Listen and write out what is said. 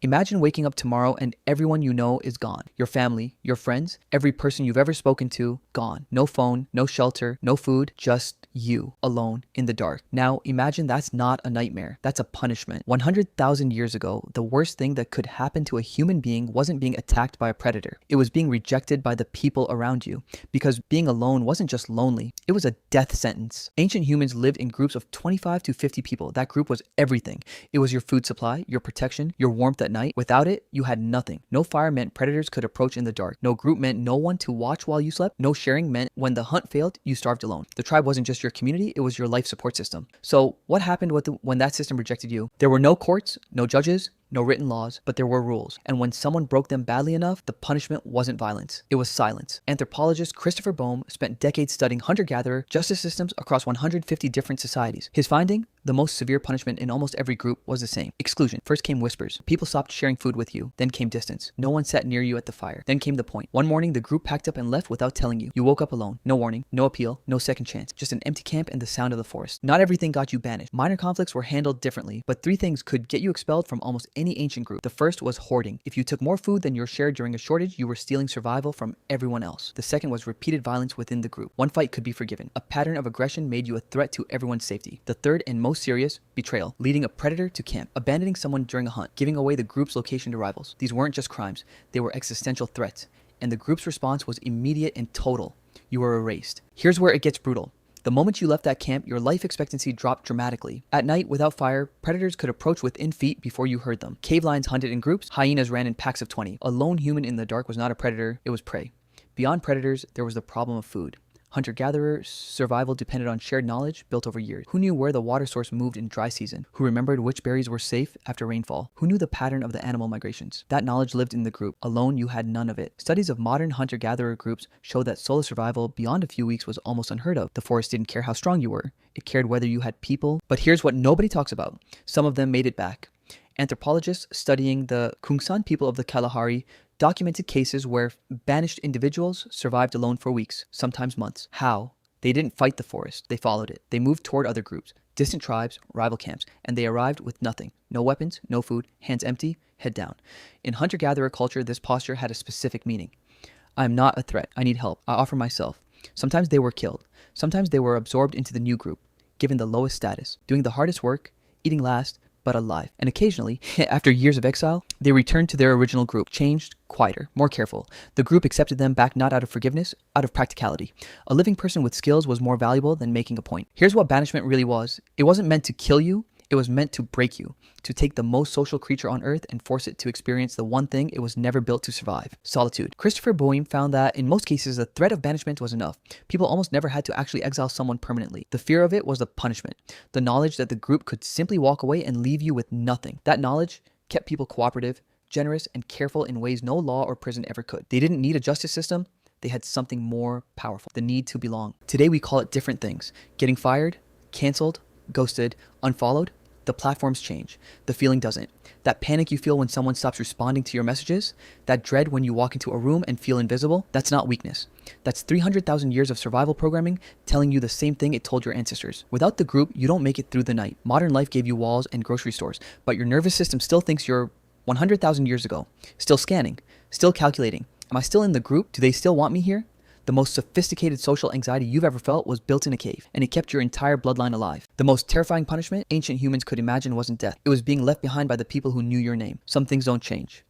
Imagine waking up tomorrow and everyone you know is gone. Your family, your friends, every person you've ever spoken to, gone. No phone, no shelter, no food, just you, alone, in the dark. Now, imagine that's not a nightmare. That's a punishment. 100,000 years ago, the worst thing that could happen to a human being wasn't being attacked by a predator. It was being rejected by the people around you. Because being alone wasn't just lonely, it was a death sentence. Ancient humans lived in groups of 25 to 50 people. That group was everything. It was your food supply, your protection, your warmth at night. Without it, you had nothing. No fire meant predators could approach in the dark. No group meant no one to watch while you slept. No sharing meant when the hunt failed, you starved alone. The tribe wasn't just your community, it was your life support system. So what happened when that system rejected you? There were no courts, no judges, no written laws, but there were rules. And when someone broke them badly enough, the punishment wasn't violence. It was silence. Anthropologist Christopher Boehm spent decades studying hunter-gatherer justice systems across 150 different societies. His finding? The most severe punishment in almost every group was the same. Exclusion. First came whispers. People stopped sharing food with you. Then came distance. No one sat near you at the fire. Then came the point. One morning, the group packed up and left without telling you. You woke up alone. No warning. No appeal. No second chance. Just an empty camp and the sound of the forest. Not everything got you banished. Minor conflicts were handled differently, but three things could get you expelled from almost any ancient group. The first was hoarding. If you took more food than your share during a shortage, you were stealing survival from everyone else. The second was repeated violence within the group. One fight could be forgiven. A pattern of aggression made you a threat to everyone's safety. The third and most serious, betrayal. Leading a predator to camp. Abandoning someone during a hunt. Giving away the group's location to rivals. These weren't just crimes. They were existential threats. And the group's response was immediate and total. You were erased. Here's where it gets brutal. The moment you left that camp, your life expectancy dropped dramatically. At night, without fire, predators could approach within feet before you heard them. Cave lions hunted in groups, hyenas ran in packs of 20. A lone human in the dark was not a predator, it was prey. Beyond predators, there was the problem of food. Hunter-gatherer survival depended on shared knowledge built over years. Who knew where the water source moved in dry season? Who remembered which berries were safe after rainfall? Who knew the pattern of the animal migrations? That knowledge lived in the group. Alone, you had none of it. Studies of modern hunter-gatherer groups show that solo survival beyond a few weeks was almost unheard of. The forest didn't care how strong you were. It cared whether you had people. But here's what nobody talks about. Some of them made it back. Anthropologists studying the Kungsan people of the Kalahari documented cases where banished individuals survived alone for weeks, sometimes months. How? They didn't fight the forest, they followed it. They moved toward other groups, distant tribes, rival camps, and they arrived with nothing. No weapons, no food, hands empty, head down. In hunter-gatherer culture, this posture had a specific meaning. I am not a threat, I need help, I offer myself. Sometimes they were killed. Sometimes they were absorbed into the new group, given the lowest status, doing the hardest work, eating last, but alive. And occasionally, after years of exile, they returned to their original group, changed, quieter, more careful. The group accepted them back not out of forgiveness, out of practicality. A living person with skills was more valuable than making a point. Here's what banishment really was. It wasn't meant to kill you, it was meant to break you, to take the most social creature on earth and force it to experience the one thing it was never built to survive, solitude. Christopher Boehm found that in most cases, the threat of banishment was enough. People almost never had to actually exile someone permanently. The fear of it was the punishment, the knowledge that the group could simply walk away and leave you with nothing. That knowledge kept people cooperative, generous, and careful in ways no law or prison ever could. They didn't need a justice system. They had something more powerful, the need to belong. Today we call it different things. Getting fired, canceled, ghosted, unfollowed. The platforms change. The feeling doesn't. That panic you feel when someone stops responding to your messages, that dread when you walk into a room and feel invisible, that's not weakness. That's 300,000 years of survival programming telling you the same thing it told your ancestors. Without the group, you don't make it through the night. Modern life gave you walls and grocery stores, but your nervous system still thinks you're 100,000 years ago. Still scanning, still calculating. Am I still in the group? Do they still want me here? The most sophisticated social anxiety you've ever felt was built in a cave, and it kept your entire bloodline alive. The most terrifying punishment ancient humans could imagine wasn't death. It was being left behind by the people who knew your name. Some things don't change.